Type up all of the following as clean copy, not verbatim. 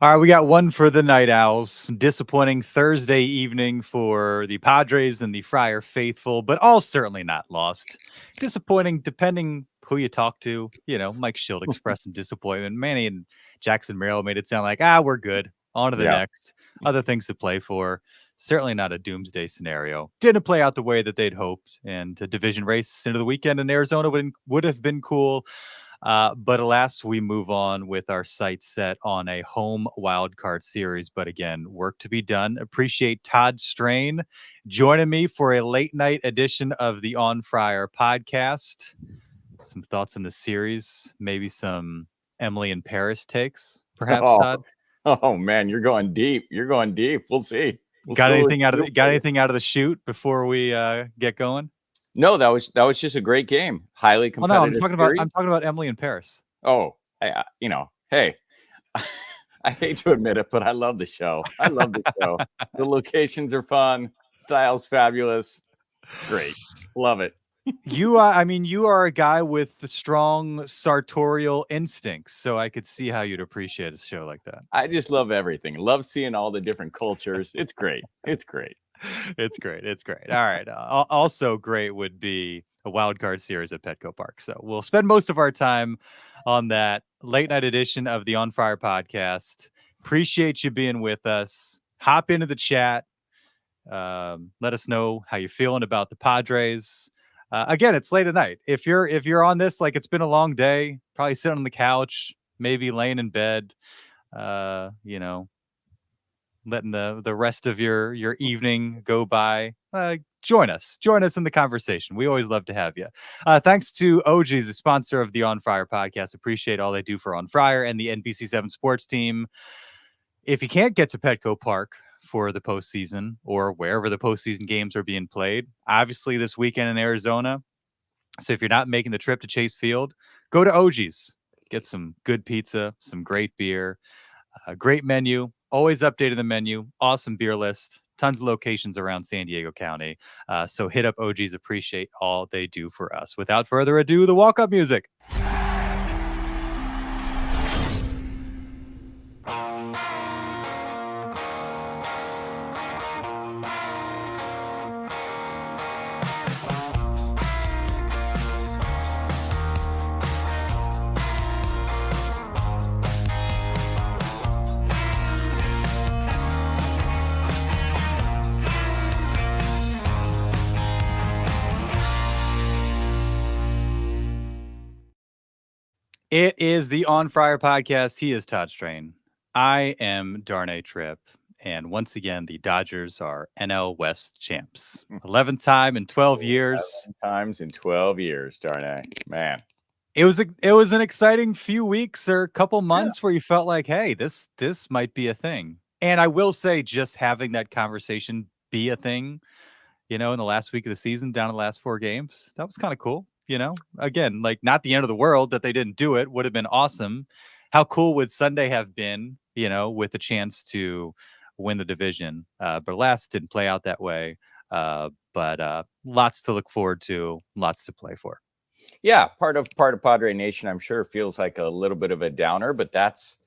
All right, we got one for the Night Owls. Disappointing Thursday evening for the Padres and the Friar faithful, but all certainly not lost. Disappointing, depending who you talk to. Mike Schild expressed some disappointment. Manny and Jackson Merrill made it sound like, we're good. On to the Yeah. next. Other things to play for. Certainly not a doomsday scenario. Didn't play out the way that they'd hoped. And a division race into the weekend in Arizona would have been cool. But alas, we move on with our sights set on a home wildcard series. But again, work to be done. Appreciate Todd Strain joining me for a late night edition of the On Friar podcast. Some thoughts on the series, maybe some Emily in Paris takes, perhaps, Todd. Oh man, you're going deep. You're going deep. We'll see. Got anything out of the chute before we get going? No, that was just a great game. Highly competitive. I'm talking about Emily in Paris. Oh, hey, I hate to admit it, but I love the show. I love the show. The locations are fun. Style's fabulous. Great. Love it. You are a guy with the strong sartorial instincts, so I could see how you'd appreciate a show like that. I just love everything. Love seeing all the different cultures. It's great. It's great. It's great. All right. Also great would be a wild card series at Petco Park. So we'll spend most of our time on that late night edition of the On Fire podcast. Appreciate you being with us. Hop into the chat. Let us know how you're feeling about the Padres. Again, it's late at night. If you're on this, like, it's been a long day, probably sitting on the couch, maybe laying in bed, letting the rest of your evening go by. Join us in the conversation. We always love to have you. Thanks to OG's, the sponsor of the On Friar podcast. Appreciate all they do for On Friar and the NBC 7 sports team. If you can't get to Petco Park for the postseason or wherever the postseason games are being played, obviously this weekend in Arizona. So if you're not making the trip to Chase Field, go to OG's. Get some good pizza, some great beer, a great menu. Always updating the menu. Awesome beer list. Tons of locations around San Diego County. So hit up OG's. Appreciate all they do for us. Without further ado, the walk-up music. It is the On Friar podcast. He is Todd Strain. I am Darnay Tripp. And once again, the Dodgers are NL West champs. 11th time in 12 years. 11 times in 12 years, Darnay. Man. It was an exciting few weeks or a couple months where you felt like, hey, this might be a thing. And I will say, just having that conversation be a thing, in the last week of the season, down to the last 4 games, that was kind of cool. Again, like, not the end of the world that they didn't do it. Would have been awesome. How cool would Sunday have been, with a chance to win the division? But alas, didn't play out that way. But lots to look forward to, lots to play for. Yeah, part of Padre Nation, I'm sure, feels like a little bit of a downer, but that's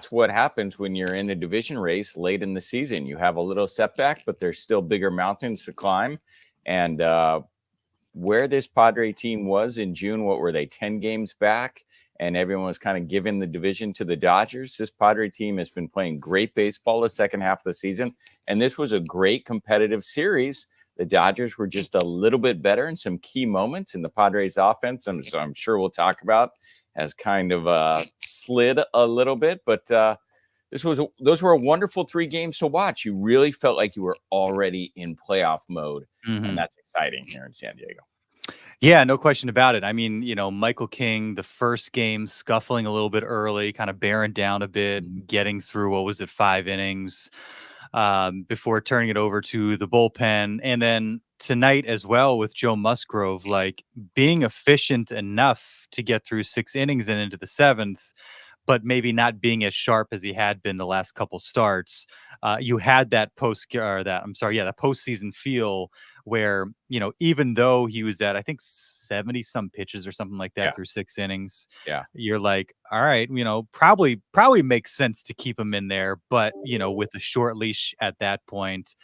what happens when you're in a division race late in the season. You have a little setback, but there's still bigger mountains to climb. And where this Padre team was in June, what were they, 10 games back? And everyone was kind of giving the division to the Dodgers. This Padre team has been playing great baseball the second half of the season. And this was a great competitive series. The Dodgers were just a little bit better in some key moments in the Padres offense. And so I'm sure we'll talk about has kind of slid a little bit. But those were a wonderful 3 games to watch. You really felt like you were already in playoff mode. Mm-hmm. And that's exciting here in San Diego. Yeah, no question about it. I mean, Michael King, the first game, scuffling a little bit early, kind of bearing down a bit, getting through, 5 innings before turning it over to the bullpen. And then tonight as well with Joe Musgrove, like, being efficient enough to get through 6 innings and into the 7th, but maybe not being as sharp as he had been the last couple starts. You had that that postseason feel where, even though he was at, I think, 70 some pitches or something like that Yeah. through 6 innings, Yeah. you're like, all right, probably makes sense to keep him in there. But, with a short leash at that point,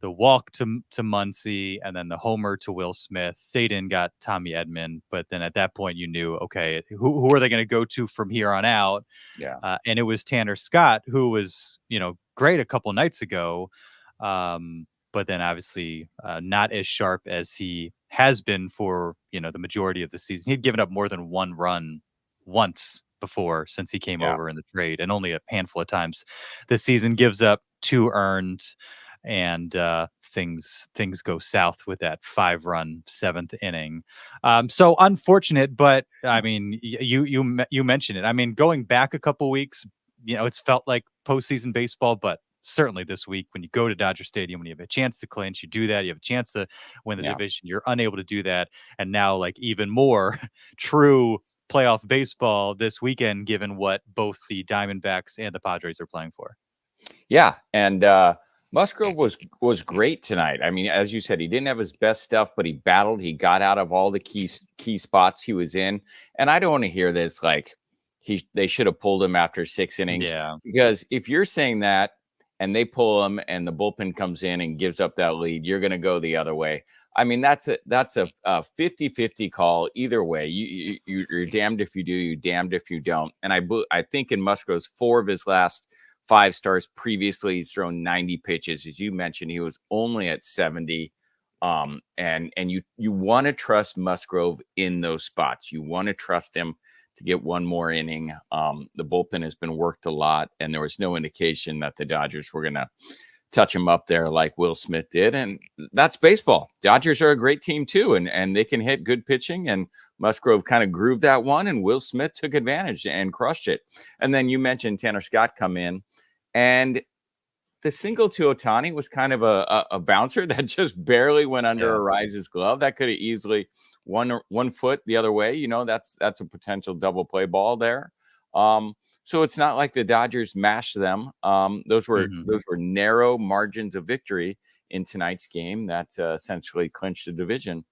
the walk to Muncy and then the homer to Will Smith. Sadin got Tommy Edman, but then at that point you knew, okay, who are they going to go to from here on out? Yeah. And it was Tanner Scott, who was, great a couple nights ago, but then obviously not as sharp as he has been for, the majority of the season. He'd given up more than one run once before since he came Yeah. over in the trade, and only a handful of times this season. Gives up 2 earned, and things go south with that 5-run 7th inning. So unfortunate, but I mean, you mentioned it. I mean, going back a couple weeks, it's felt like postseason baseball, but certainly this week, when you go to Dodger Stadium, when you have a chance to clinch, you do that. You have a chance to win the Yeah. division. You're unable to do that, and now, like, even more true playoff baseball this weekend, given what both the Diamondbacks and the Padres are playing for. Yeah, and Musgrove was great tonight. I mean, as you said, he didn't have his best stuff, but he battled. He got out of all the key spots he was in. And I don't want to hear this like they should have pulled him after 6 innings. Yeah. Because if you're saying that and they pull him and the bullpen comes in and gives up that lead, you're going to go the other way. I mean, that's a 50-50 call either way. You're damned if you do, you're damned if you don't. And I think in Musgrove's 4 of his last 5 starts previously, he's thrown 90 pitches. As you mentioned, he was only at 70. And you want to trust Musgrove in those spots. You want to trust him to get one more inning. The bullpen has been worked a lot, and there was no indication that the Dodgers were going to touch him up there like Will Smith did. And that's baseball. Dodgers are a great team too, and they can hit good pitching, and Musgrove kind of grooved that one, and Will Smith took advantage and crushed it. And then you mentioned Tanner Scott come in, and the single to Ohtani was kind of a bouncer that just barely went under Ariza's glove. That could have easily one foot the other way. That's a potential double play ball there. So it's not like the Dodgers mashed them. Those were narrow margins of victory in tonight's game that essentially clinched the division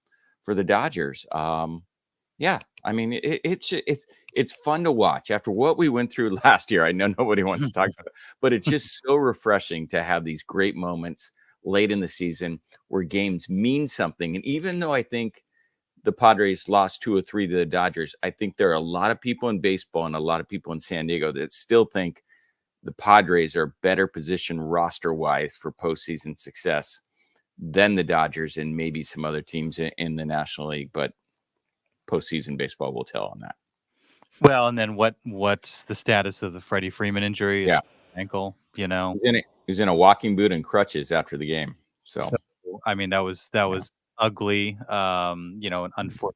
for the Dodgers. Yeah, I mean, it's fun to watch after what we went through last year. I know nobody wants to talk about it, but it's just so refreshing to have these great moments late in the season where games mean something. And even though I think the Padres lost 2 or 3 to the Dodgers, I think there are a lot of people in baseball and a lot of people in San Diego that still think the Padres are better positioned roster-wise for postseason success than the Dodgers and maybe some other teams in the National League. But postseason baseball will tell on that. Well, and then what's the status of the Freddie Freeman injury? His ankle, He was in a walking boot and crutches after the game. So I mean, that was ugly. An unfortunate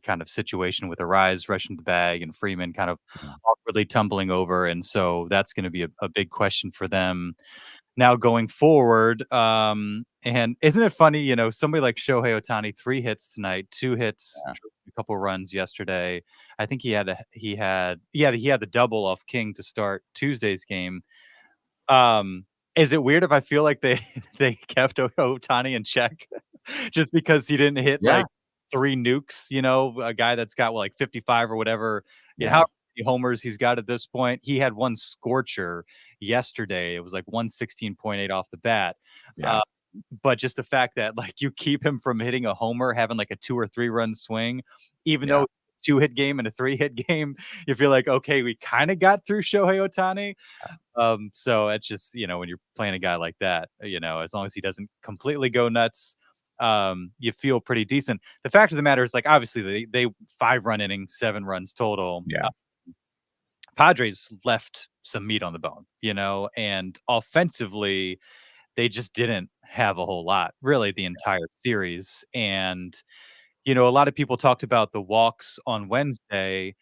kind of situation with Arise rushing the bag and Freeman kind of awkwardly tumbling over, and so that's going to be a big question for them now going forward. And isn't it funny, somebody like Shohei Ohtani, 3 hits tonight, 2 hits, a couple runs yesterday. I think he had the double off King to start Tuesday's game. Is it weird if I feel like they kept Ohtani in check just because he didn't hit like 3 nukes, a guy that's got 55 or whatever, how many homers he's got at this point? He had 1 scorcher yesterday. It was like 116.8 off the bat. But just the fact that you keep him from hitting a homer, having like a 2 or 3 run swing, even though 2-hit game and a 3-hit game, you feel like, okay, we kind of got through Shohei Ohtani. So it's just, when you're playing a guy like that, as long as he doesn't completely go nuts, you feel pretty decent. The fact of the matter is, obviously they 5-run inning, 7 runs total. Padres left some meat on the bone, and offensively, they just didn't have a whole lot really the entire series. And, a lot of people talked about the walks on Wednesday.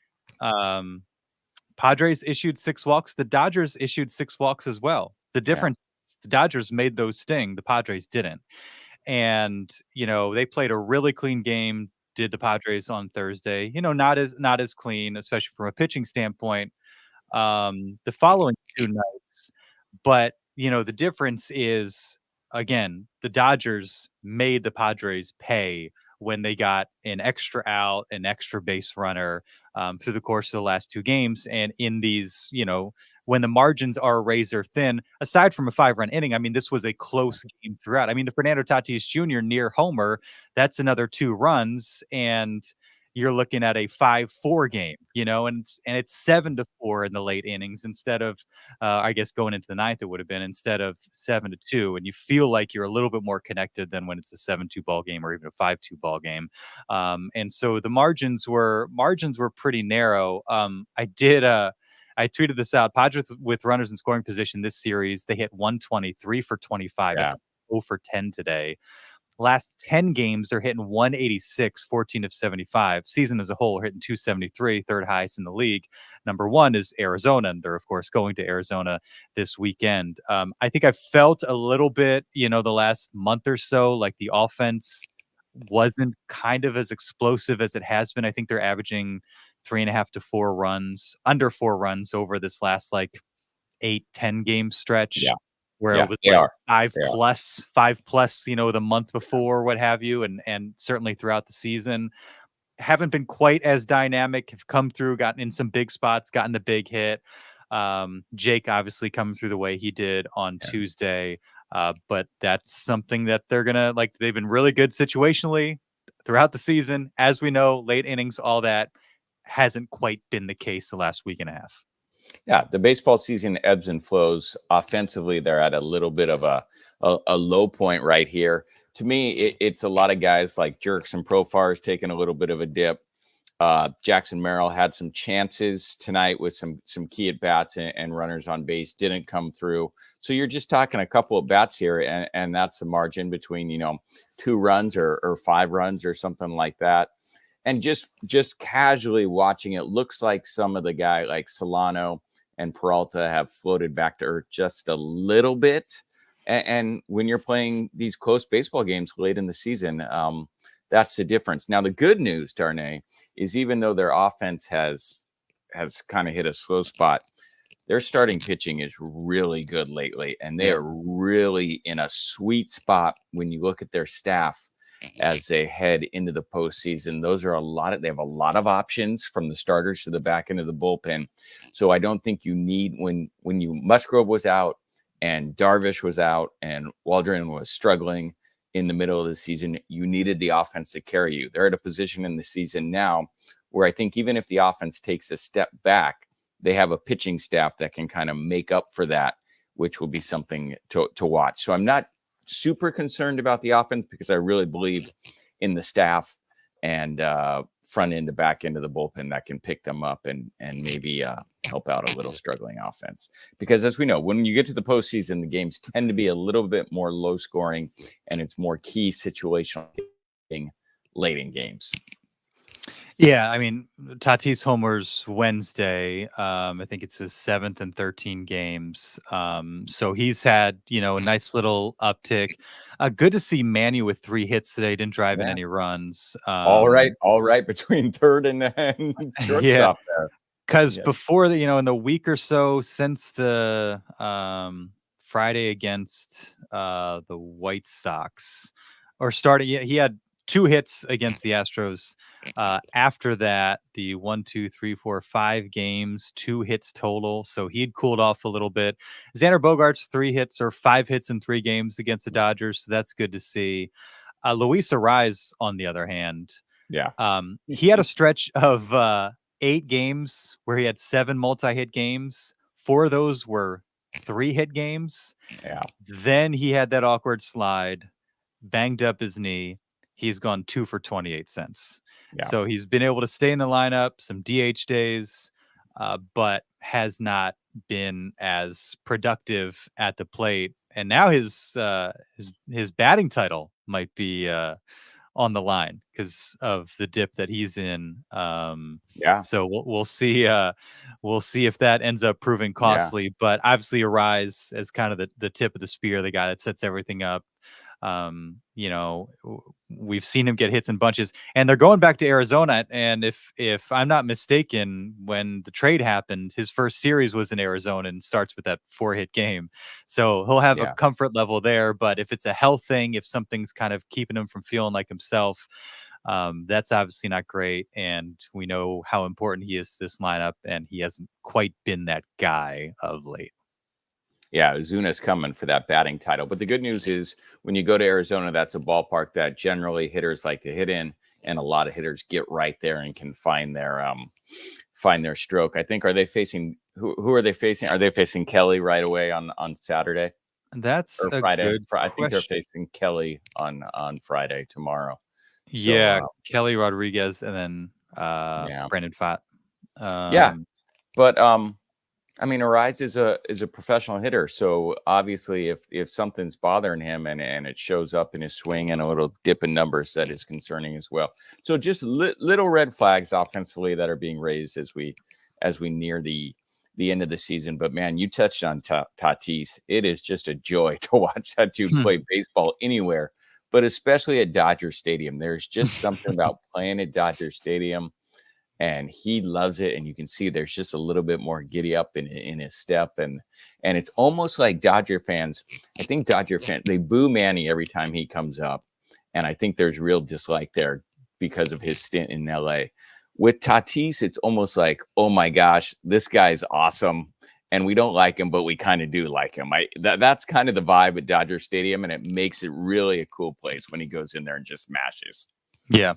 Padres issued 6 walks. The Dodgers issued 6 walks as well. The difference, the Dodgers made those sting. The Padres didn't. And, they played a really clean game, did the Padres on Thursday, not as clean, especially from a pitching standpoint. the following 2 nights. But, the difference is, again, the Dodgers made the Padres pay when they got an extra out, an extra base runner through the course of the last 2 games. And in these, when the margins are razor thin, aside from a 5-run inning, I mean, this was a close game throughout. I mean, the Fernando Tatis Jr. near homer, that's another 2 runs. And you're looking at a 5-4 game, and it's 7-4 in the late innings instead of, I guess going into the ninth, it would have been instead of 7-2, and you feel like you're a little bit more connected than when it's a 7-2 ball game or even a 5-2 ball game. And so the margins were pretty narrow. I tweeted this out. Padres with runners in scoring position this series, they hit 123 for 25, Yeah. 0 for 10 today. Last 10 games, they're hitting 186, 14 of 75. Season as a whole, hitting 273, third highest in the league. Number one is Arizona, and they're, of course, going to Arizona this weekend. I think I felt a little bit, the last month or so, like the offense wasn't kind of as explosive as it has been. I think they're averaging 3.5 to 4 runs, under 4 runs over this last, 8-10 game stretch. Yeah. Where Yeah, it was they like are. five They are. plus, the month before, what have you, and certainly throughout the season. Haven't been quite as dynamic, have come through, gotten in some big spots, gotten the big hit. Jake obviously coming through the way he did on Yeah. Tuesday. But that's something that they're gonna they've been really good situationally throughout the season. As we know, late innings, all that hasn't quite been the case the last week and a half. Yeah, the baseball season ebbs and flows. Offensively, they're at a little bit of a low point right here. To me, it's a lot of guys like Jerks and Profars taking a little bit of a dip. Jackson Merrill had some chances tonight with some key at bats and runners on base, didn't come through. So you're just talking a couple of bats here, and that's the margin between 2 runs or 5 runs or something like that. And just casually watching, it looks like some of the guy like Solano and Peralta have floated back to earth just a little bit. And when you're playing these close baseball games late in the season, that's the difference. Now, the good news, Darnay, is even though their offense has kind of hit a slow spot, their starting pitching is really good lately, and they are really in a sweet spot when you look at their staff as they head into the postseason. They have a lot of options from the starters to the back end of the bullpen. So I don't think you need, when Musgrove was out and Darvish was out and Waldron was struggling in the middle of the season, you needed the offense to carry you. They're at a position in the season now where I think even if the offense takes a step back, they have a pitching staff that can kind of make up for that, which will be something to watch. So I'm not super concerned about the offense because I really believe in the staff and front end to back end of the bullpen that can pick them up and maybe help out a little struggling offense. Because as we know, when you get to the postseason, the games tend to be a little bit more low scoring and it's more key situational late in games. Yeah, I mean, Tatis homers Wednesday. I think it's his 7th in 13 games. So he's had, a nice little uptick. Good to see Manny with 3 hits today. Didn't drive in any runs. All right between third and shortstop there. Because before the, in the week or so since the Friday against the White Sox, or starting, he had 2 hits against the Astros. After that, the 1, 2, 3, 4, 5 games, 2 hits total. So he'd cooled off a little bit. Xander Bogaerts, 3 hits or 5 hits in 3 games against the Dodgers. So that's good to see. Luis Arraez, on the other hand, he had a stretch of 8 games where he had 7 multi-hit games. 4 of those were 3-hit games. Yeah. Then he had that awkward slide, banged up his knee. He's gone 2 for 28 cents. Yeah. So he's been able to stay in the lineup, some DH days, but has not been as productive at the plate. And now his batting title might be on the line because of the dip that he's in. So we'll see. We'll see if that ends up proving costly. But obviously, Arraez as kind of the tip of the spear, the guy that sets everything up. You know, we've seen him get hits in bunches, and they're going back to Arizona. And if I'm not mistaken, when the trade happened, his first series was in Arizona and starts with that 4-hit game. So he'll have a Yeah. comfort level there. But if it's a health thing, if something's kind of keeping him from feeling like himself, that's obviously not great. And we know how important he is to this lineup, and he hasn't quite been that guy of late. Yeah, Zuna's coming for that batting title. But the good news is when you go to Arizona, that's a ballpark that generally hitters like to hit in, and a lot of hitters get right there and can find their stroke. I think are they facing who are they facing? Are they facing Kelly right away on Saturday That's or a Friday? good I think they're question. facing Kelly on Friday tomorrow. So Yeah, Kelly Rodriguez and then yeah. Brandon Pfaadt. Yeah. Um, But I mean, Arise is a professional hitter, so obviously, if something's bothering him and it shows up in his swing and a little dip in numbers, that is concerning as well. So just little red flags offensively that are being raised as we near the end of the season. But man, you touched on Tatis. It is just a joy to watch that dude play baseball anywhere, but especially at Dodger Stadium. There's just something about playing at Dodger Stadium, and he loves it, and you can see there's just a little bit more giddy up in his step, and it's almost like Dodger fans. I think Dodger fans, they boo Manny every time he comes up, and I think there's real dislike there because of his stint in LA. With Tatis, it's almost like, oh my gosh, this guy's awesome, and we don't like him, but we kind of do like him. That's kind of the vibe at Dodger Stadium, and it makes it really a cool place when he goes in there and just mashes. Yeah.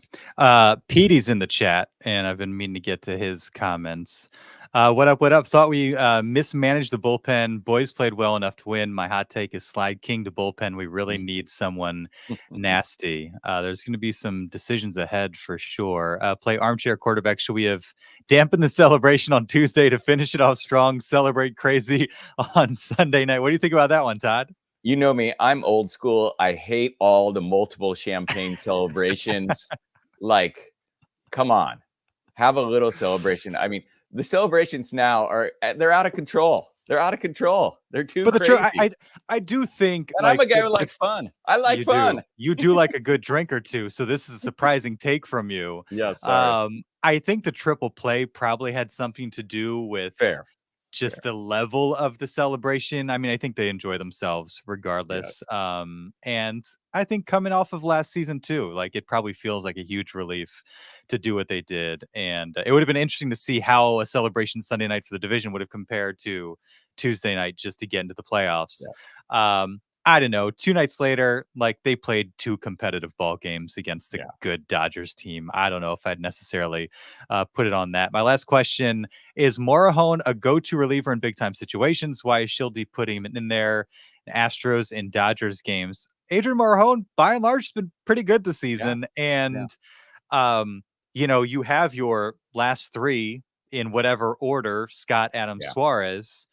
Petey's in the chat, and I've been meaning to get to his comments. What up? What up? Thought we mismanaged the bullpen. Boys played well enough to win. My hot take is slide King to bullpen. We really need someone nasty. There's going to be some decisions ahead for sure. Play armchair quarterback. Should we have dampened the celebration on Tuesday to finish it off strong? Celebrate crazy on Sunday night. What do you think about that one, Todd? You know me, I'm old school. I hate all the multiple champagne celebrations. Like, come on, have a little celebration. I mean, the celebrations now they're out of control. They're out of control. They're too But the truth, crazy. I do think And I'm like a guy who likes fun. I like fun. you do like a good drink or two. So this is a surprising take from you. Yes, sorry. I think the triple play probably had something to do with Fair. just the level of the celebration. I mean, I think they enjoy themselves regardless. Yes. And I think coming off of last season too, like it probably feels like a huge relief to do what they did. And it would have been interesting to see how a celebration Sunday night for the division would have compared to Tuesday night just to get into the playoffs. Yeah. I don't know. 2 nights later, like they played 2 competitive ball games against a good Dodgers team. I don't know if I'd necessarily put it on that. My last question is: Morahone a go-to reliever in big-time situations? Why is Shildy putting him in there? Astros and Dodgers games. Adrian Morahone, by and large, has been pretty good this season. And you know, you have your last 3 in whatever order: Scott, Adams, Suarez.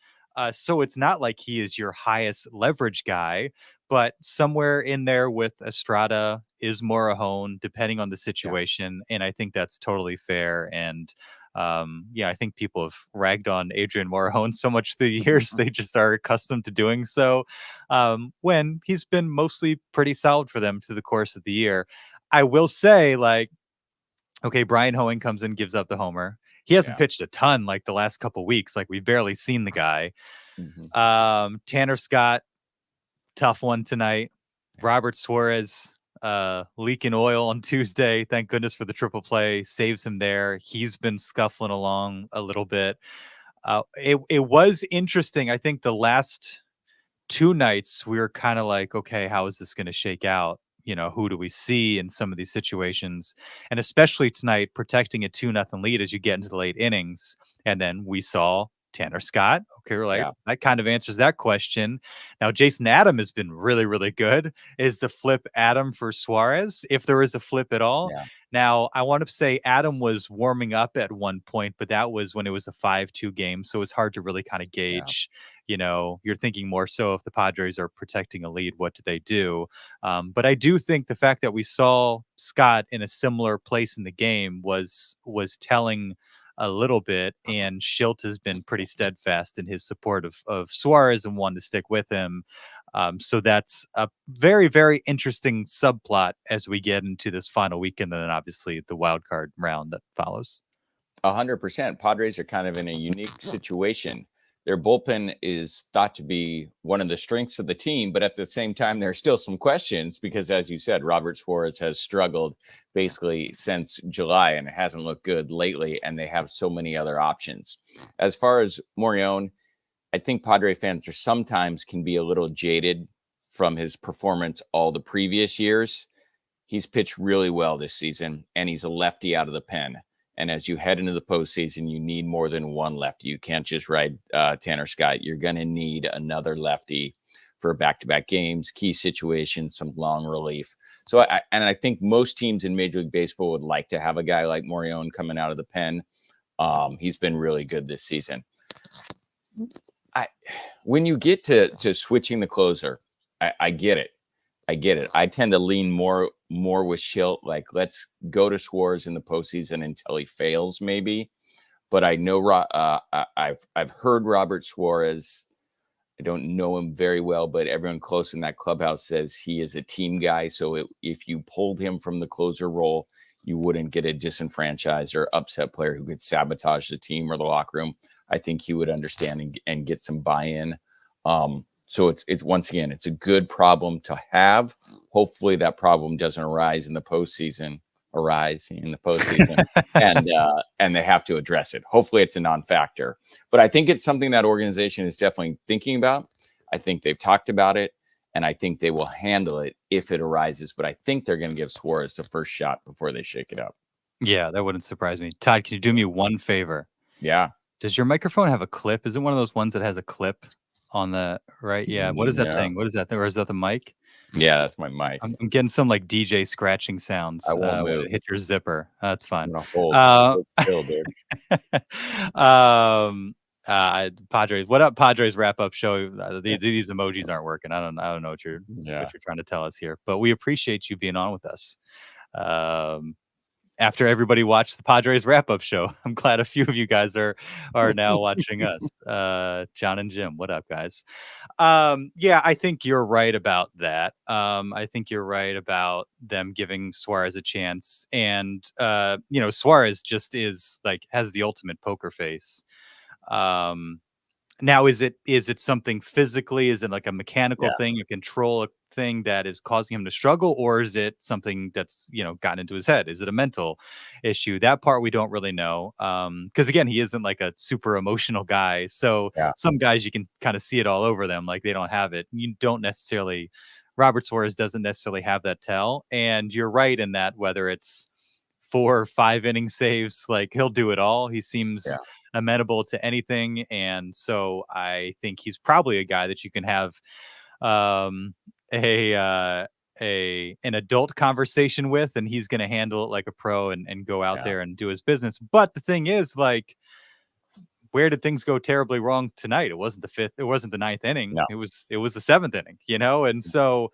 So it's not like he is your highest leverage guy, but somewhere in there with Estrada is Morahone, depending on the situation. And I think that's totally fair. And I think people have ragged on Adrian Morahone so much through the years, they just are accustomed to doing so. When he's been mostly pretty solid for them through the course of the year. I will say, like, okay, Brian Hoeing comes in, gives up the homer. He hasn't pitched a ton like the last couple weeks. Like we've barely seen the guy. Tanner Scott, tough one tonight. Robert Suarez, leaking oil on Tuesday. Thank goodness for the triple play. Saves him there. He's been scuffling along a little bit. It was interesting. I think the last 2 nights we were kind of like, okay, how is this going to shake out? You know, who do we see in some of these situations? And especially tonight, protecting a 2-0 lead as you get into the late innings. And then we saw Tanner Scott. Okay, we're like, that kind of answers that question. Now, Jason Adam has been really, really good. Is the flip Adam for Suarez, if there is a flip at all? Yeah. Now, I want to say Adam was warming up at one point, but that was when it was a 5-2 game. So it's hard to really kind of gauge. You know, you're thinking more so if the Padres are protecting a lead, what do they do? But I do think the fact that we saw Scott in a similar place in the game was telling a little bit, and Schilt has been pretty steadfast in his support of Suarez and wanted to stick with him. So that's a very, very interesting subplot as we get into this final weekend, and then obviously the wild card round that follows. 100%. Padres are kind of in a unique situation. Their bullpen is thought to be one of the strengths of the team, but at the same time, there are still some questions because, as you said, Robert Suarez has struggled basically since July and it hasn't looked good lately, and they have so many other options. As far as Morejon, I think Padre fans are sometimes can be a little jaded from his performance all the previous years. He's pitched really well this season, and he's a lefty out of the pen. And as you head into the postseason, you need more than one lefty. You can't just ride Tanner Scott. You're going to need another lefty for back-to-back games, key situations, some long relief. So, I think most teams in Major League Baseball would like to have a guy like Morejon coming out of the pen. He's been really good this season. When you get to switching the closer, I get it. I tend to lean more with Schilt. Like, let's go to Suarez in the postseason until he fails, maybe. But I know I've heard Robert Suarez. I don't know him very well, but everyone close in that clubhouse says he is a team guy. So if you pulled him from the closer role, you wouldn't get a disenfranchised or upset player who could sabotage the team or the locker room. I think he would understand and get some buy-in. So it's once again, it's a good problem to have. Hopefully that problem doesn't arise in the postseason, and they have to address it. Hopefully it's a non-factor, but I think it's something that organization is definitely thinking about. I think they've talked about it, and I think they will handle it if it arises. But I think they're going to give Suarez the first shot before they shake it up. Yeah, that wouldn't surprise me. Todd, can you do me one favor? Yeah. Does your microphone have a clip? Is it one of those ones that has a clip on the right? Yeah. What is that thing? What is that thing? Or is that the mic? Yeah, that's my mic. I'm getting some like DJ scratching sounds. I won't when move. it hit your zipper. That's fine. Hold still, dude. Padres. What up, Padres wrap up show? These emojis aren't working. I don't know what you're trying to tell us here, but we appreciate you being on with us. After everybody watched the Padres wrap-up show, I'm glad a few of you guys are now watching us. John and Jim, what up, guys? Yeah, I think you're right about that. I think you're right about them giving Suarez a chance, and Suarez just is like has the ultimate poker face. Now, is it something physically? Is it like a mechanical thing, a control thing that is causing him to struggle, or is it something that's gotten into his head? Is it a mental issue? That part we don't really know, because again, he isn't like a super emotional guy. So some guys you can kind of see it all over them, like they don't have it. You don't necessarily. Robert Suarez doesn't necessarily have that tell, and you're right in that whether it's 4 or 5 inning saves, like he'll do it all. He seems amenable to anything, and so I think he's probably a guy that you can have an adult conversation with, and he's going to handle it like a pro and go out there and do his business. But the thing is, like, where did things go terribly wrong tonight? It wasn't the 5th, it wasn't the 9th inning. No. It was the 7th inning, and so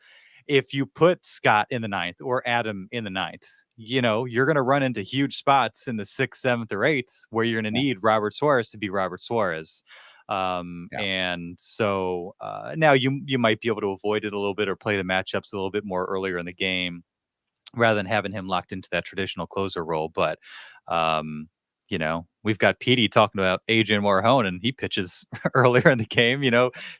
if you put Scott in the 9th or Adam in the 9th, you're going to run into huge spots in the 6th, 7th, or 8th where you're going to need Robert Suarez to be Robert Suarez. And so now you might be able to avoid it a little bit or play the matchups a little bit more earlier in the game rather than having him locked into that traditional closer role. But, we've got Petey talking about Adrian Morejon, and he pitches earlier in the game.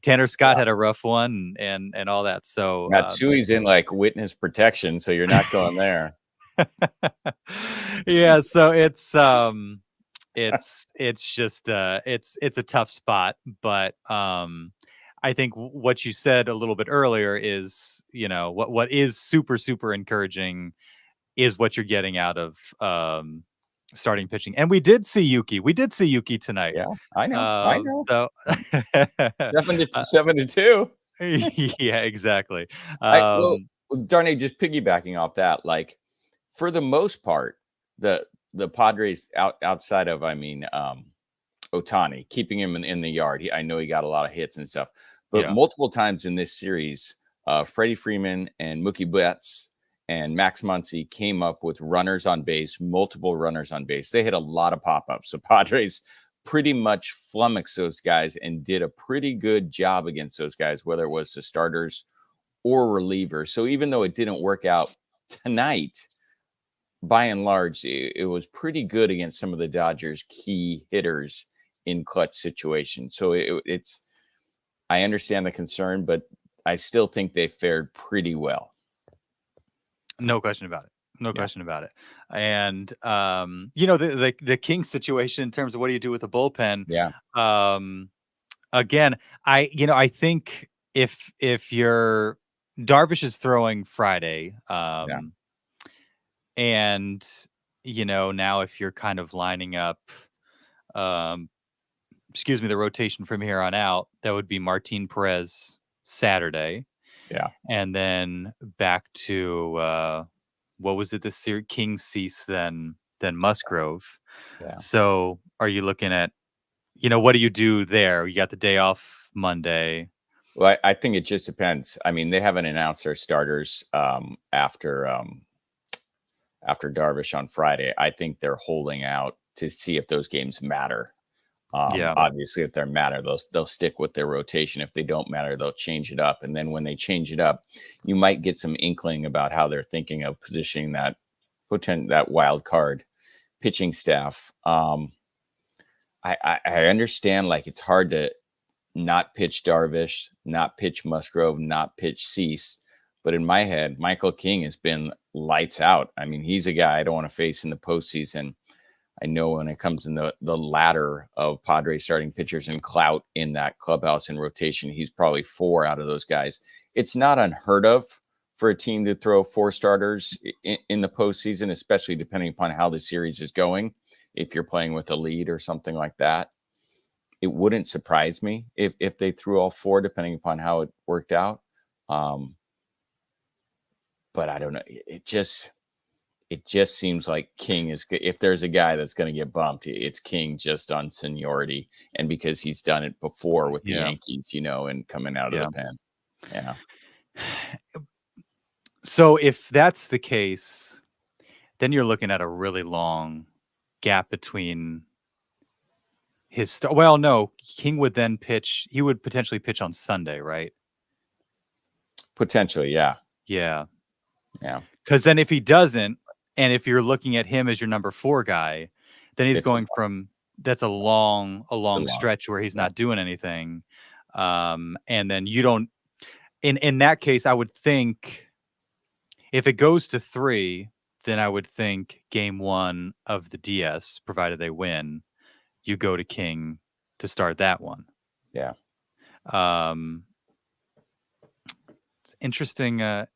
Tanner Scott had a rough one and all that. So Matsui's in like witness protection, so you're not going there. Yeah, so it's just it's a tough spot, but I think what you said a little bit earlier is what is super encouraging is what you're getting out of starting pitching. And we did see Yuki tonight. Yeah, I know. So 7-2. Yeah, exactly. Darnay, just piggybacking off that, like for the most part, the Padres outside of Ohtani, keeping him in the yard. I know he got a lot of hits and stuff, but multiple times in this series, Freddie Freeman and Mookie Betts and Max Muncy came up with runners on base, multiple runners on base. They hit a lot of pop-ups. So Padres pretty much flummoxed those guys and did a pretty good job against those guys, whether it was the starters or relievers. So even though it didn't work out tonight, by and large, it was pretty good against some of the Dodgers' key hitters in clutch situations. So it's, I understand the concern, but I still think they fared pretty well. No question about it. No question about it. And the King situation in terms of what do you do with the bullpen? Yeah. Again, I think if you're Darvish is throwing Friday, and now if you're kind of lining up, the rotation from here on out, that would be Martin Perez Saturday. Yeah. And then back to what was it this year? King, Cease, then Musgrove. Yeah. So are you looking at, what do you do there? You got the day off Monday. Well, I think it just depends. I mean, they haven't announced their starters after Darvish on Friday. I think they're holding out to see if those games matter. Obviously, if they matter, they'll stick with their rotation. If they don't matter, they'll change it up. And then when they change it up, you might get some inkling about how they're thinking of positioning that wild card pitching staff. I understand, like, it's hard to not pitch Darvish, not pitch Musgrove, not pitch Cease. But in my head, Michael King has been lights out. I mean, he's a guy I don't want to face in the postseason. I know when it comes in the ladder of Padres starting pitchers and clout in that clubhouse and rotation, he's probably 4 out of those guys. It's not unheard of for a team to throw 4 starters in the postseason, especially depending upon how the series is going. If you're playing with a lead or something like that, it wouldn't surprise me if they threw all 4, depending upon how it worked out. But I don't know. It just seems like King is, if there's a guy that's going to get bumped, it's King, just on seniority and because he's done it before with the Yankees, and coming out of the pen. Yeah. So if that's the case, then you're looking at a really long gap between his well, no, King would then pitch. He would potentially pitch on Sunday, right? Potentially, yeah. Yeah. Yeah. Because then if he doesn't, and if you're looking at him as your number 4 guy, then he's going from, that's a long stretch where he's not doing anything. And then you don't, in that case, I would think if it goes to 3, then I would think game 1 of the DS, provided they win, you go to King to start that one. Yeah. It's interesting. I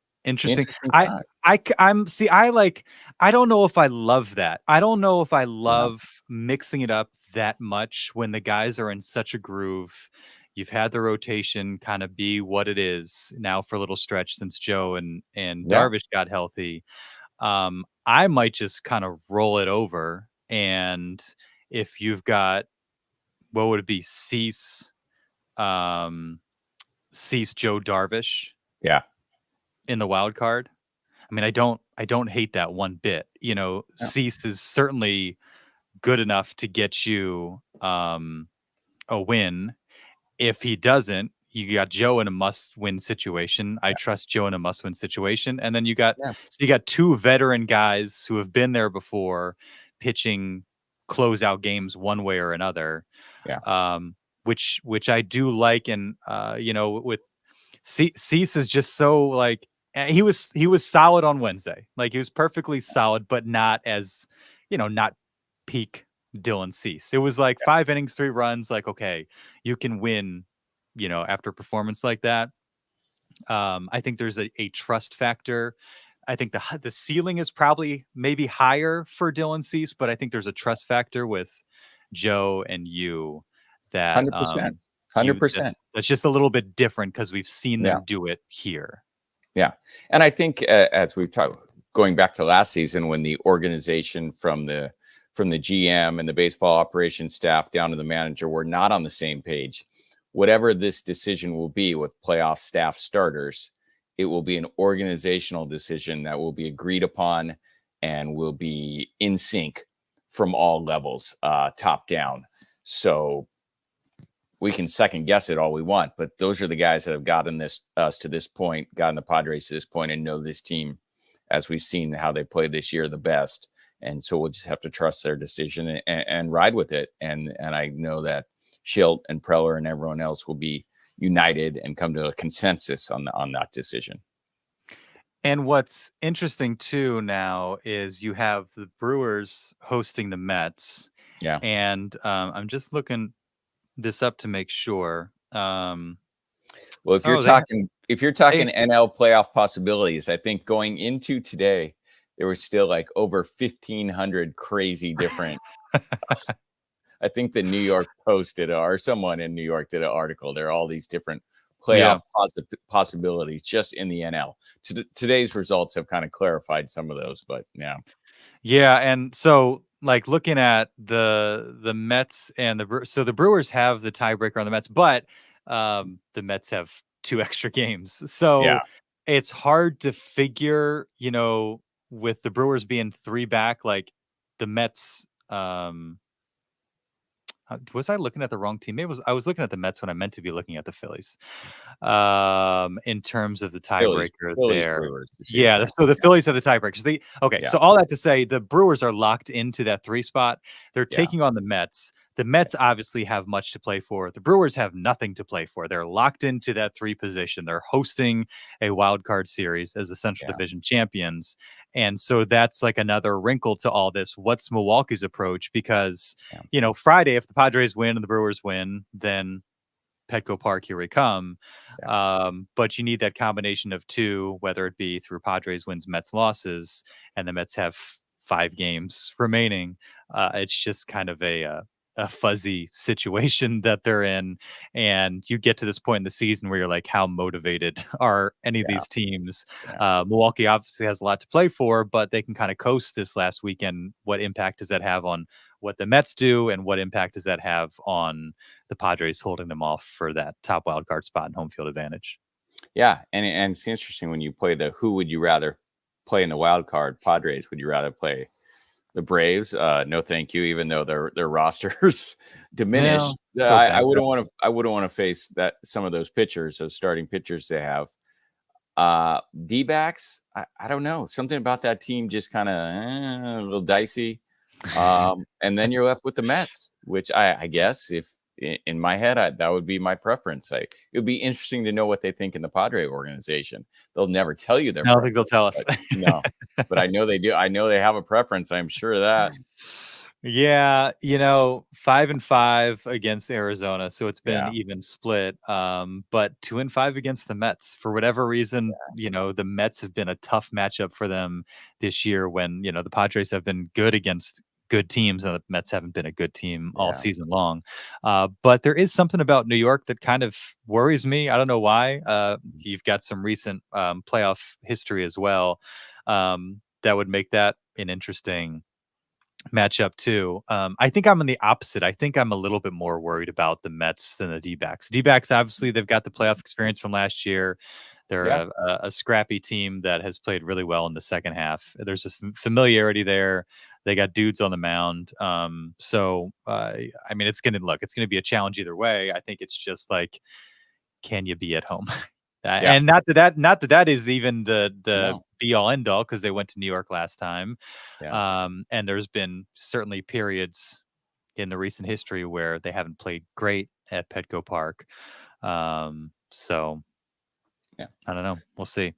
don't know if I love that. I don't know if I love mixing it up that much when the guys are in such a groove. You've had the rotation kind of be what it is now for a little stretch since Joe and Darvish got healthy. I might just kind of roll it over, and if you've got, what would it be, Cease, Joe, Darvish, in the wild card. I mean, I don't hate that one bit. Cease is certainly good enough to get you a win. If he doesn't, you got Joe in a must-win situation. I trust Joe in a must-win situation. And then you got 2 veteran guys who have been there before, pitching closeout games one way or another. Which I do like. And with Cease is just so, like, he was solid on Wednesday. Like, he was perfectly solid, but not as, not peak Dylan Cease. It was like 5 innings, 3 runs. Like, okay, you can win, after a performance like that. I think there's a trust factor. I think the ceiling is probably maybe higher for Dylan Cease, but I think there's a trust factor with Joe and you that 100%. That's just a little bit different because we've seen them do it here. Yeah. And I think as we've talked, going back to last season, when the organization from the GM and the baseball operations staff down to the manager were not on the same page, whatever this decision will be with playoff staff starters, it will be an organizational decision that will be agreed upon and will be in sync from all levels, top down. So we can second guess it all we want, but those are the guys that have gotten us to this point, gotten the Padres to this point, and know this team, as we've seen how they played this year, the best. And so we'll just have to trust their decision and ride with it. And I know that Schilt and Preller and everyone else will be united and come to a consensus on that decision. And what's interesting too now is you have the Brewers hosting the Mets. Yeah. And I'm just looking this up to make sure. Well, if you're talking NL playoff possibilities, I think going into today, there was still like over 1,500 crazy different. I think the New York Post or someone in New York did an article. There are all these different playoff possibilities just in the NL. Today's results have kind of clarified some of those, but yeah. Yeah, and so like looking at the Mets and the Brewers have the tiebreaker on the Mets, but the Mets have 2 extra games. So it's hard to figure, with the Brewers being 3 back, like the Mets. Was I looking at the wrong team? I was looking at the Mets when I meant to be looking at the Phillies. In terms of the tiebreaker there. Brewers, so the Phillies have the tiebreakers. So all that to say, the Brewers are locked into that 3 spot. They're taking on the Mets. The Mets obviously have much to play for. The Brewers have nothing to play for. They're locked into that 3 position. They're hosting a wild card series as the Central Division champions. And so that's like another wrinkle to all this. What's Milwaukee's approach? Because, Friday, if the Padres win and the Brewers win, then Petco Park, here we come. But you need that combination of 2, whether it be through Padres wins, Mets losses, and the Mets have 5 games remaining. It's just kind of a fuzzy situation that they're in. And you get to this point in the season where you're like, how motivated are any of these teams? Milwaukee obviously has a lot to play for, but they can kind of coast this last weekend. What impact does that have on what the Mets do, and what impact does that have on the Padres holding them off for that top wild card spot and home field advantage? Yeah, and it's interesting when you play who would you rather play in the wild card? Padres, would you rather play the Braves? No, thank you. Even though their rosters diminished, I wouldn't want to face some of those pitchers, those starting pitchers they have. D-backs, I don't know. Something about that team just kind of a little dicey. And then you're left with the Mets, which I guess if in my head, that would be my preference. It would be interesting to know what they think in the Padre organization. They'll never tell you their. I don't think they'll tell us. No, but I know they do. I know they have a preference. I'm sure of that. Yeah, 5-5 against Arizona, so it's been an even split. But 2-5 against the Mets. For whatever reason, the Mets have been a tough matchup for them this year when, the Padres have been good against good teams and the Mets haven't been a good team all season long. But there is something about New York that kind of worries me. I don't know why. You've got some recent playoff history as well. That would make that an interesting matchup too. I think I'm on the opposite. I think I'm a little bit more worried about the Mets than the D-backs. D-backs, obviously, they've got the playoff experience from last year. They're a scrappy team that has played really well in the second half. There's this familiarity there. They got dudes on the mound. So it's going to be a challenge either way. I think it's just like, can you be at home? And not that is even the be all end all, because they went to New York last time. And there's been certainly periods in the recent history where they haven't played great at Petco Park. I don't know. We'll see.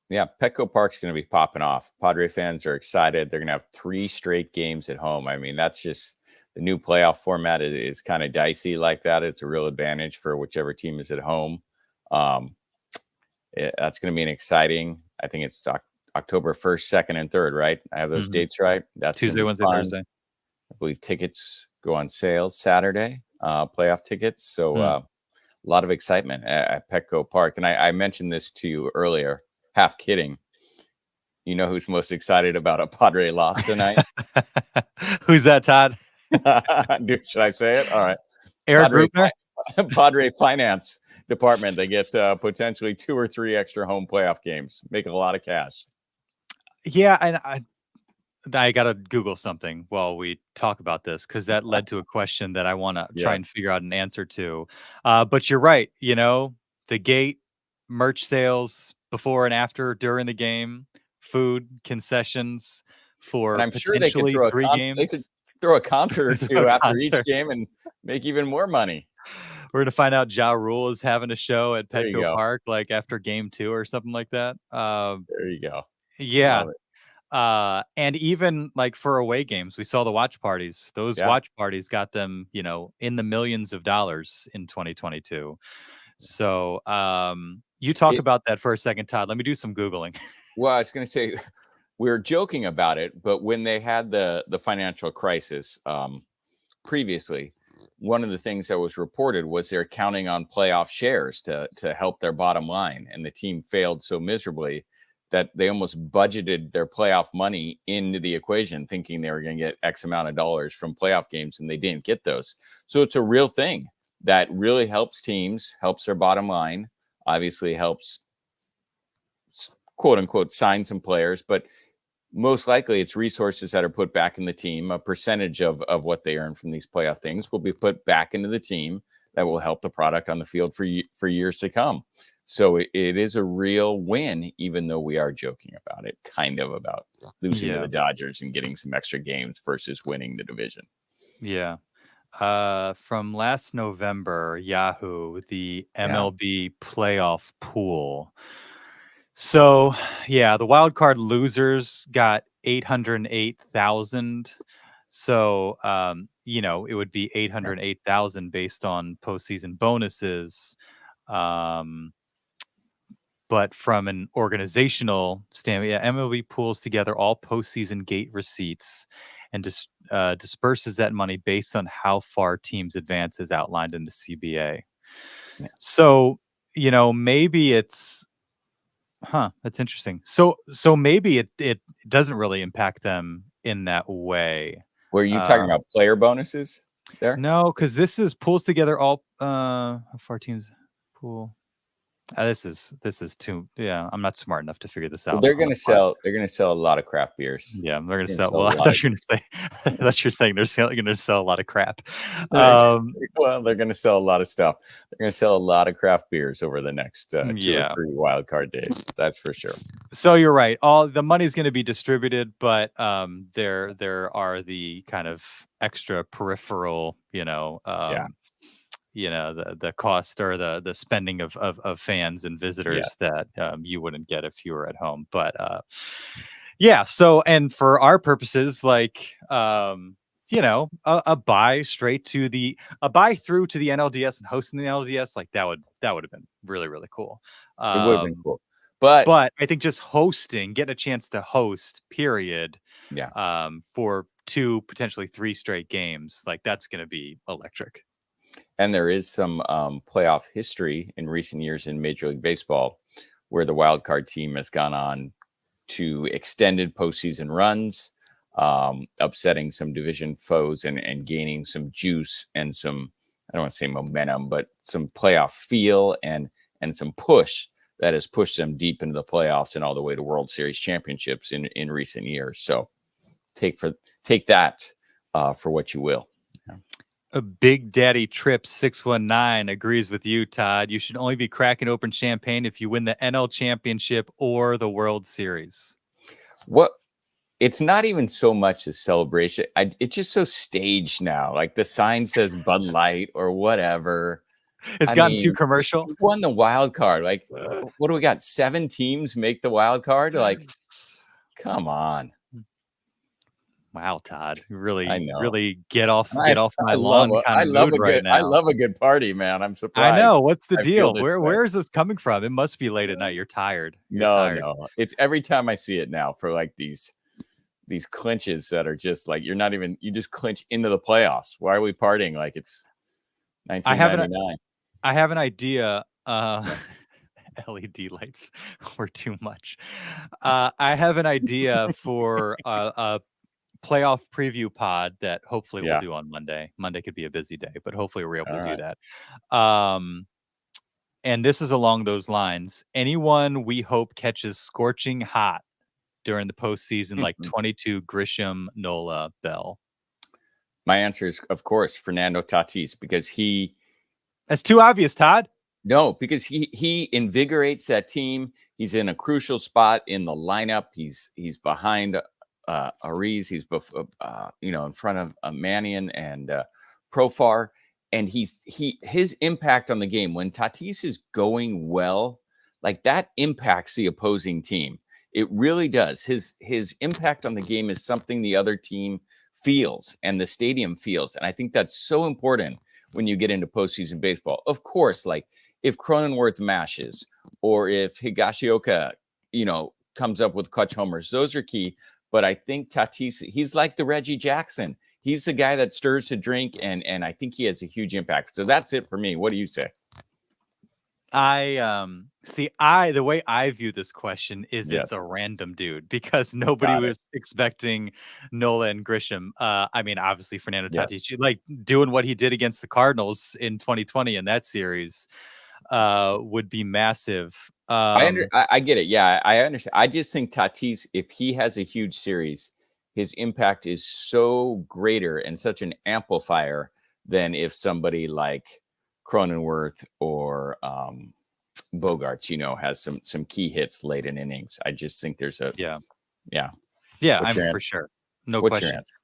Yeah, Petco Park's going to be popping off. Padre fans are excited. They're going to have 3 straight games at home. I mean, that's just the new playoff format is kind of dicey like that. It's a real advantage for whichever team is at home. That's going to be an exciting. I think it's October 1st, 2nd, and 3rd, right? I have those dates right. That's Tuesday, Wednesday, Thursday. I believe tickets go on sale Saturday, playoff tickets. So a lot of excitement at Petco Park. And I mentioned this to you earlier, half kidding. You know who's most excited about a Padre loss tonight? Who's that, Todd? Should I say it? All right. Eric Padre Finance Department. They get potentially 2 or 3 extra home playoff games. Make a lot of cash. Yeah, and I gotta Google something while we talk about this because that led to a question that I want to try and Yes. figure out an answer to. But you're right. The gate, merch sales before and after, during the game, food concessions And for I'm sure they could potentially throw a 3 they could games. throw a concert or A two after each concert. game and make even more money. We're gonna find out Ja Rule is having a show at There you Petco go. Park like after game 2 or something like that. There you go. Yeah. Love it. And even like for away games, we saw the watch parties. Those Yeah. watch parties got them, in the millions of dollars in 2022. So, you talk It about that for a second, Todd. Let me do some Googling. Well, I was going to say we are joking about it, but when they had the financial crisis previously, one of the things that was reported was they're counting on playoff shares to help their bottom line, and the team failed so miserably that they almost budgeted their playoff money into the equation, thinking they were going to get X amount of dollars from playoff games, and they didn't get those. So it's a real thing that really helps teams, helps their bottom line, obviously helps quote unquote sign some players, but most likely it's resources that are put back in the team. A percentage of what they earn from these playoff things will be put back into the team that will help the product on the field for years to come. So it is a real win, even though we are joking about it, kind of about losing to Yeah. the Dodgers and getting some extra games versus winning the division. Yeah. From last November, Yahoo, the Yeah. MLB playoff pool. So, yeah, the wild card losers got 808,000. So, it would be Yeah. 808,000 based on postseason bonuses. Um, but from an organizational standpoint, yeah, MLB pools together all postseason gate receipts and disperses that money based on how far teams advance as outlined in the CBA. Yeah. So, maybe it's that's interesting. So maybe it doesn't really impact them in that way. Were you talking Uh, about player bonuses there? no, because this is pulls together all how far teams pool. This is too, yeah. I'm not smart enough to figure this Well, out on the fly. they're gonna sell a lot of craft beers. Yeah, they're gonna They're gonna sell. sell Well, a I lot thought of you were gonna say. I thought you were saying gonna sell a lot of crap. They're Um, well, they're going to sell a lot of stuff. They're going to sell a lot of craft beers over the next 2 or yeah. 3 wild card days. That's for sure. So you're right. All the money's going to be distributed, but there are the kind of extra peripheral, Yeah. the cost or the spending of fans and Yeah. visitors that you wouldn't get if you were at home. But yeah. So, and for our purposes, like a buy through to the NLDS and hosting the NLDS, like that would have been really really cool. It would have been Um, cool. But but I think just hosting, getting a chance to host, period, yeah. for 2, potentially 3 straight games, like that's going to be electric. And there is some playoff history in recent years in Major League Baseball where the wild card team has gone on to extended postseason runs, upsetting some division foes and gaining some juice and some, I don't want to say momentum, but some playoff feel and some push that has pushed them deep into the playoffs and all the way to World Series championships in recent years. So take that for what you will. Yeah. A Big Daddy Trip 619 agrees with you, Todd. You should only be cracking open champagne if you win the NL Championship or the World Series. What It's not even so much the celebration. It's just so staged now. Like the sign says Bud Light or whatever. It's I gotten too mean, commercial. you won the wild card. Like, what do we got? 7 teams make the wild card. Like, come on. Wow, Todd, you I really, know. really get off I, my lawn kind of mood right I now. love a good party, man. I'm I know. surprised. What's the I feel deal? this Where way. where is this coming from? It must be late at night. You're tired. You're No, tired. no. It's every time I see it now for like these clinches that are just like you just clinch into the playoffs. Why are we partying like it's I have an 1999? I have an idea. LED lights were too much. I have an idea for a playoff preview pod that hopefully we'll Yeah. do on Monday. Monday could be a busy day, but hopefully we're able All to do right. that. And this is along those lines. Anyone we hope catches scorching hot during the postseason, like 22 Grisham, Nola, Bell? My answer is, of course, Fernando Tatis, because That's too obvious, Todd. No, because he invigorates that team. He's in a crucial spot in the lineup. He's behind Ariz. He's in front of Mannion and Profar, and his impact on the game when Tatis is going well, like that impacts the opposing team. It really does. His impact on the game is something the other team feels and the stadium feels, and I think that's so important when you get into postseason baseball. Of course, like if Cronenworth mashes or if Higashioka, comes up with clutch homers, those are key. But I think Tatis, he's like the Reggie Jackson. He's the guy that stirs the drink, and I think he has a huge impact. So that's it for me. What do you say? The way I view this question is it's a random dude because nobody was expecting Nola and Grisham. Obviously Fernando Tatis, like doing what he did against the Cardinals in 2020 in that series, would be massive. I get it. Yeah, I understand. I just think Tatis, if he has a huge series, his impact is so greater and such an amplifier than if somebody like Cronenworth or Bogarts, has some key hits late in innings. I just think there's a yeah. I'm for sure. No What's question. Your answer?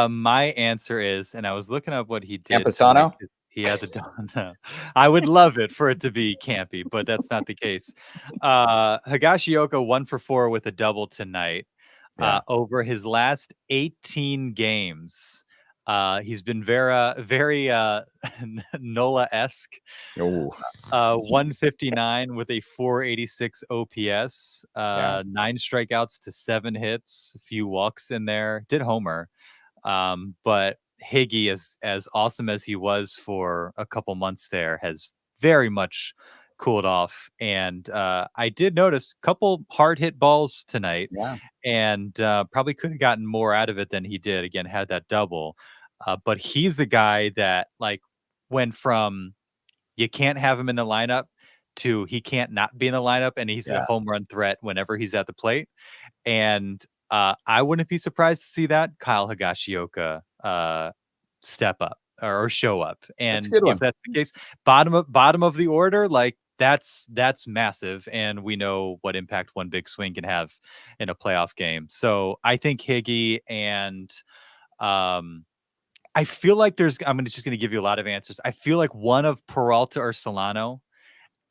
My answer is, and I was looking up what he did. Campusano? He had the I would love it for it to be campy, but that's not the case. Higashioka 1 for 4 with a double tonight. Over his last 18 games, he's been very Nola-esque. 159 with a 486 OPS, 9 strikeouts to 7 hits, a few walks in there. Did homer, but Higgy, as awesome as he was for a couple months there, has very much cooled off. And I did notice a couple hard hit balls tonight, and probably could have gotten more out of it than he did. Again, had that double, but he's a guy that like went from you can't have him in the lineup to he can't not be in the lineup, and he's a home run threat whenever he's at the plate. And I wouldn't be surprised to see that Kyle Higashioka step up or show up. And if that's the case, bottom of the order, like that's massive. And we know what impact one big swing can have in a playoff game. So I think Higgy, and I feel like I'm just going to give you a lot of answers. I feel like one of Peralta or Solano,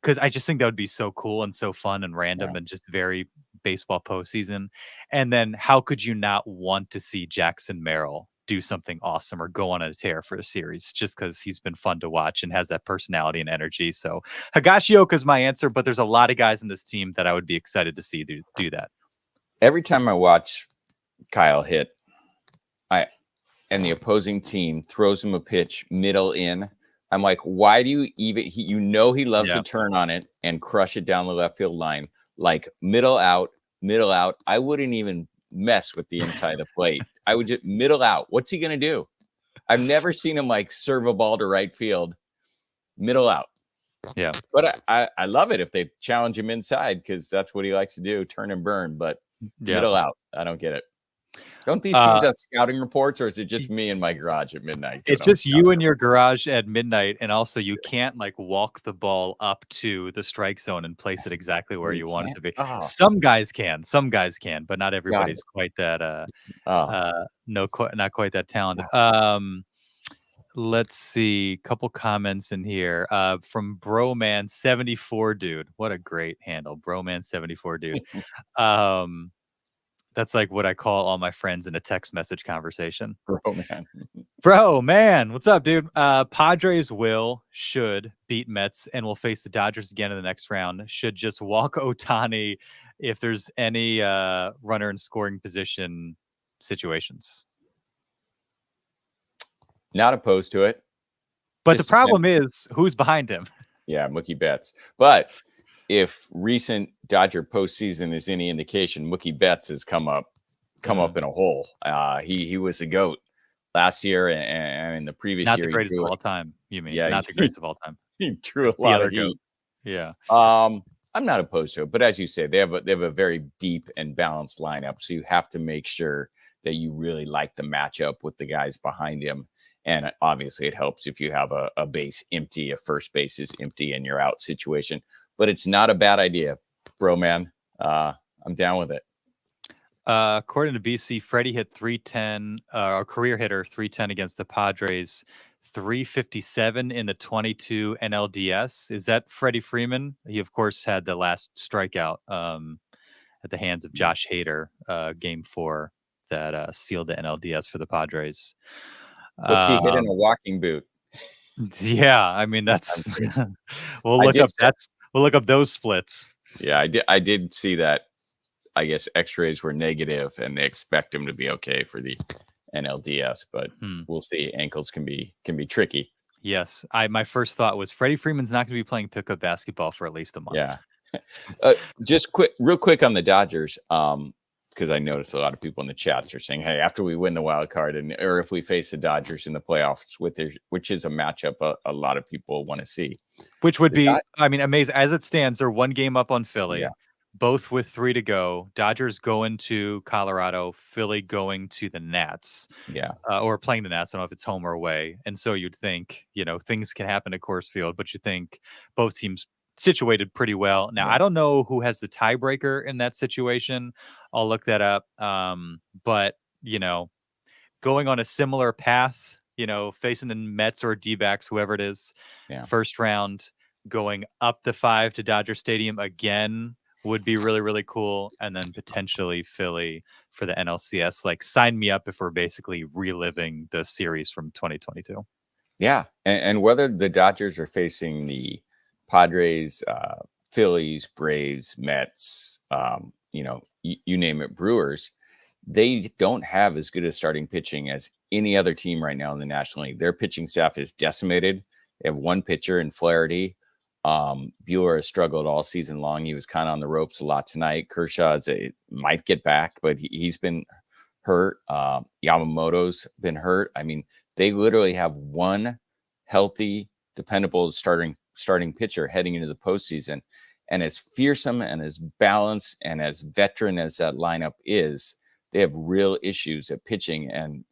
because I just think that would be so cool and so fun and random and just very baseball postseason. And then how could you not want to see Jackson Merrill do something awesome or go on a tear for a series just because he's been fun to watch and has that personality and energy? So Higashioka is my answer, but there's a lot of guys in this team that I would be excited to see do that. Every time I watch Kyle hit, and the opposing team throws him a pitch middle in, I'm like, why do you even, he loves to turn on it and crush it down the left field line, like middle out. I wouldn't even mess with the inside of the plate. I would just middle out. What's he going to do? I've never seen him like serve a ball to right field, middle out. Yeah. But I love it if they challenge him inside, because that's what he likes to do, turn and burn. But middle out, I don't get it. Don't these teams have scouting reports, or is it just me in my garage at midnight? It's just you in your garage at midnight, and also you can't like walk the ball up to the strike zone and place it exactly where you want it to be. Some guys can, but not everybody's quite that. Not quite that talented. Let's see, couple comments in here from Broman74 dude. What a great handle, Broman74 dude. That's like what I call all my friends in a text message conversation. Bro, man. What's up, dude? Padres should beat Mets and will face the Dodgers again in the next round. Should just walk Ohtani if there's any runner in scoring position situations. Not opposed to it. But the problem is who's behind him. Yeah, Mookie Betts. But if recent Dodger postseason is any indication, Mookie Betts has come up in a hole. He was a GOAT last year, and in the previous year, not the greatest of all time. You mean? Yeah, not the greatest of all time. He drew a lot of heat. Yeah. I'm not opposed to it, but as you say, they have a very deep and balanced lineup, so you have to make sure that you really like the matchup with the guys behind him. And obviously, it helps if you have a base empty, a first base is empty, and you're out situation. But it's not a bad idea, bro, man. I'm down with it. According to BC, Freddie hit 310, a career hitter, 310 against the Padres, 357 in the 22 NLDS. Is that Freddie Freeman? He, of course, had the last strikeout at the hands of Josh Hader, game 4, that sealed the NLDS for the Padres. What's he hit in a walking boot? Yeah, I mean, that's we'll look up those splits. Yeah, I did see that. I guess X-rays were negative, and they expect him to be okay for the NLDS, but we'll see. Ankles can be tricky. Yes, my first thought was Freddie Freeman's not going to be playing pickup basketball for at least a month. Yeah. Just real quick on the Dodgers, because I noticed a lot of people in the chats are saying, "Hey, after we win the wild card, or if we face the Dodgers in the playoffs, which is a matchup a lot of people want to see." Which would be, I mean, amazing. As it stands, they're 1 game up on Philly. Yeah. Both with 3 to go. Dodgers going to Colorado, Philly going to the Nats. Yeah. Or playing the Nats. I don't know if it's home or away. And so you'd think, things can happen at Coors Field, but you think both teams situated pretty well. Now, I don't know who has the tiebreaker in that situation. I'll look that up. But, going on a similar path, facing the Mets or D-backs, whoever it is, first round, going up the 5 to Dodger Stadium again would be really, really cool. And then potentially Philly for the NLCS. Like, sign me up if we're basically reliving the series from 2022. Yeah. And whether the Dodgers are facing the Padres, Phillies, Braves, Mets, you name it, Brewers, they don't have as good a starting pitching as any other team right now in the National League. Their pitching staff is decimated. They have one pitcher in Flaherty. Buehler has struggled all season long. He was kind of on the ropes a lot tonight. Kershaw might get back, but he's been hurt. Yamamoto's been hurt. I mean, they literally have one healthy, dependable starting pitcher heading into the postseason. And as fearsome and as balanced and as veteran as that lineup is, they have real issues at pitching. And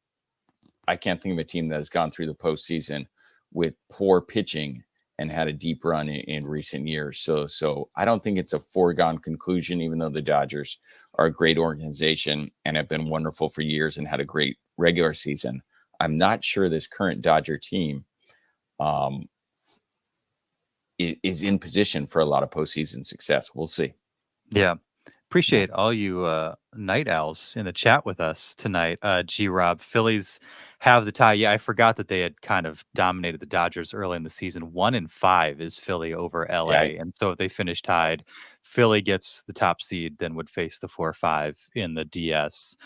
I can't think of a team that has gone through the postseason with poor pitching and had a deep run in recent years. So I don't think it's a foregone conclusion, even though the Dodgers are a great organization and have been wonderful for years and had a great regular season. I'm not sure this current Dodger team is in position for a lot of postseason success. We'll see. Yeah. Appreciate all you night owls in the chat with us tonight. G-Rob, Phillies have the tie. Yeah, I forgot that they had kind of dominated the Dodgers early in the season. 1-5 is Philly over LA. Yikes. And so if they finish tied, Philly gets the top seed, then would face the 4-5 in the DS.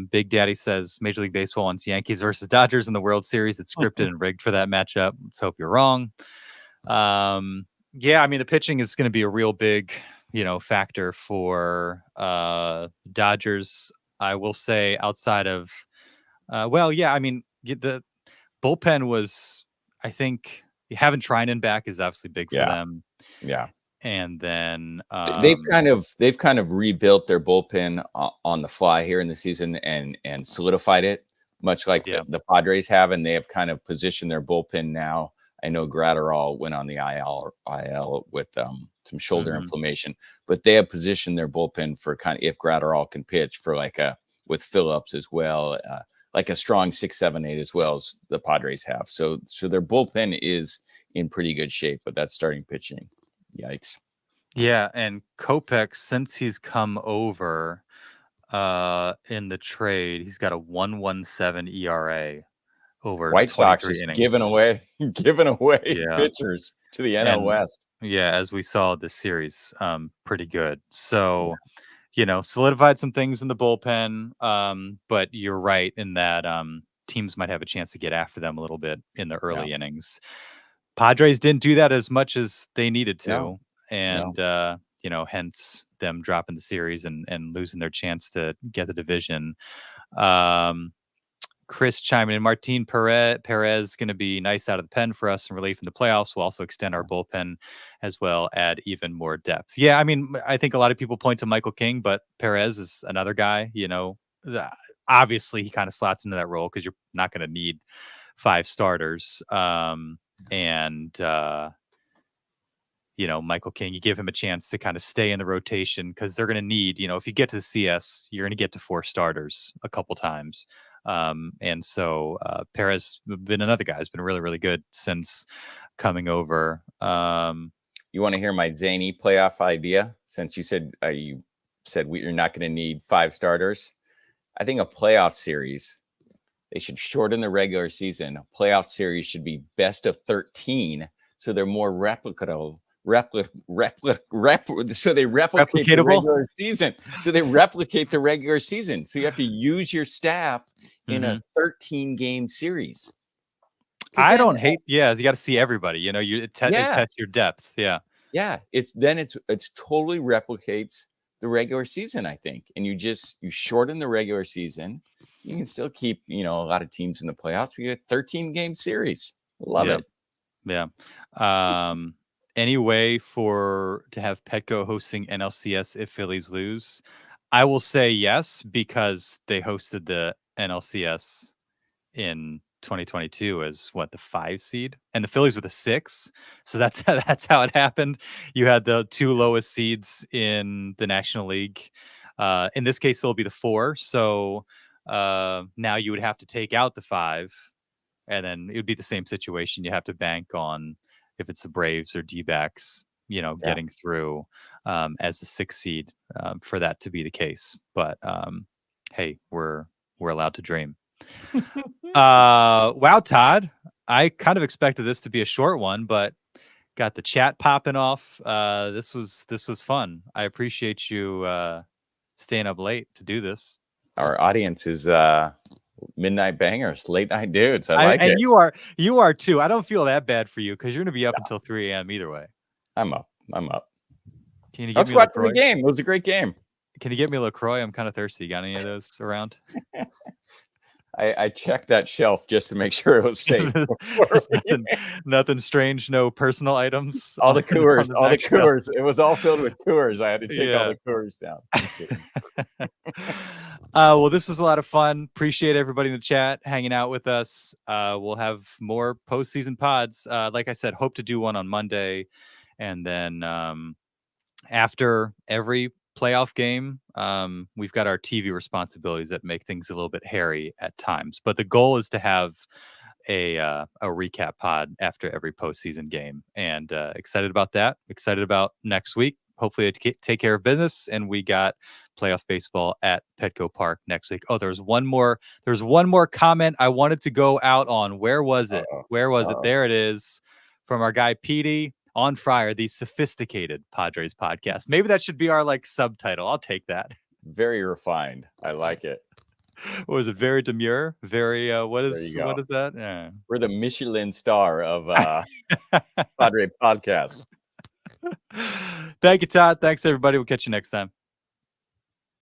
Big Daddy says Major League Baseball wants Yankees versus Dodgers in the World Series. It's scripted and rigged for that matchup. Let's hope you're wrong. Yeah, I mean, the pitching is going to be a real big factor for Dodgers. I will say outside of I mean, the bullpen was, I think, having Trinan back is obviously big for them. Yeah. And then they've kind of rebuilt their bullpen on the fly here in the season and solidified it, much like the Padres have, and they have kind of positioned their bullpen now. I know Gratterall went on the IL with some shoulder inflammation, but they have positioned their bullpen for kind of, if Gratterall can pitch, for with Phillips as well, like a strong 6, 7, 8 as well as the Padres have. So their bullpen is in pretty good shape, but that starting pitching, yikes. Yeah, and Kopech, since he's come over in the trade, he's got a 1.17 ERA. Over White Sox is giving away pitchers to the NL West. Yeah, as we saw this series, pretty good. So, solidified some things in the bullpen. But you're right in that teams might have a chance to get after them a little bit in the early innings. Padres didn't do that as much as they needed to, and hence them dropping the series and losing their chance to get the division. Chris chiming in. Martin Perez going to be nice out of the pen for us in relief in the playoffs. We'll also extend our bullpen as well, add even more depth. Yeah, I mean, I think a lot of people point to Michael King, but Perez is another guy. Obviously he kind of slots into that role because you're not going to need 5 starters. Michael King, you give him a chance to kind of stay in the rotation because they're going to need, if you get to the CS, you're going to get to 4 starters a couple times. And so Perez been another guy who's been really, really good since coming over. You want to hear my zany playoff idea? Since you said you're not going to need 5 starters. I think a playoff series, they should shorten the regular season. A playoff series should be best of 13, so they're more replicatable. So they replicate the regular season. So they replicate the regular season. So you have to use your staff in a 13-game series. I don't hate. Yeah, you got to see everybody. It tests your depth. Yeah. Yeah, it's totally replicates the regular season, I think. And you shorten the regular season. You can still keep, a lot of teams in the playoffs. We get 13-game series. Love it. Yeah. Any way to have Petco hosting NLCS if Phillies lose? I will say yes, because they hosted the NLCS in 2022 as the 5 seed, and the Phillies were the 6. So that's how it happened. You had the 2 lowest seeds in the National League. In this case, it'll be the 4. So now you would have to take out the 5, and then it would be the same situation. You have to bank on, if it's the Braves or D-backs, getting through as the 6th seed for that to be the case. But hey, we're allowed to dream. Wow, Todd, I kind of expected this to be a short one, but got the chat popping off. This was fun. I appreciate you staying up late to do this. Our audience is midnight bangers, late night dudes. I like it. And you are too. I don't feel that bad for you because you're gonna be up until 3 a.m. either way. I'm up. Can you Let's watch the game. It was a great game. Can you get me a LaCroix? I'm kind of thirsty. Got any of those around? I checked that shelf just to make sure it was safe. nothing strange, no personal items. All the Coors. It was all filled with Coors. I had to take all the Coors down. Just kidding. Well, this was a lot of fun. Appreciate everybody in the chat hanging out with us. We'll have more postseason pods. Like I said, hope to do one on Monday, and then after every playoff game, we've got our TV responsibilities that make things a little bit hairy at times, but the goal is to have a recap pod after every postseason game, and excited about that. Excited about next week. Hopefully they take care of business, and we got playoff baseball at Petco Park next week. Oh, there's one more comment I wanted to go out on. Where was it? Where was it? There it is, from our guy Petey on Friar, the sophisticated Padres podcast. Maybe that should be our subtitle. I'll take that. Very refined. I like it. What was it? Very demure. Very what is that? Yeah. We're the Michelin star of Padre podcast. Thank you, Todd. Thanks everybody. We'll catch you next time.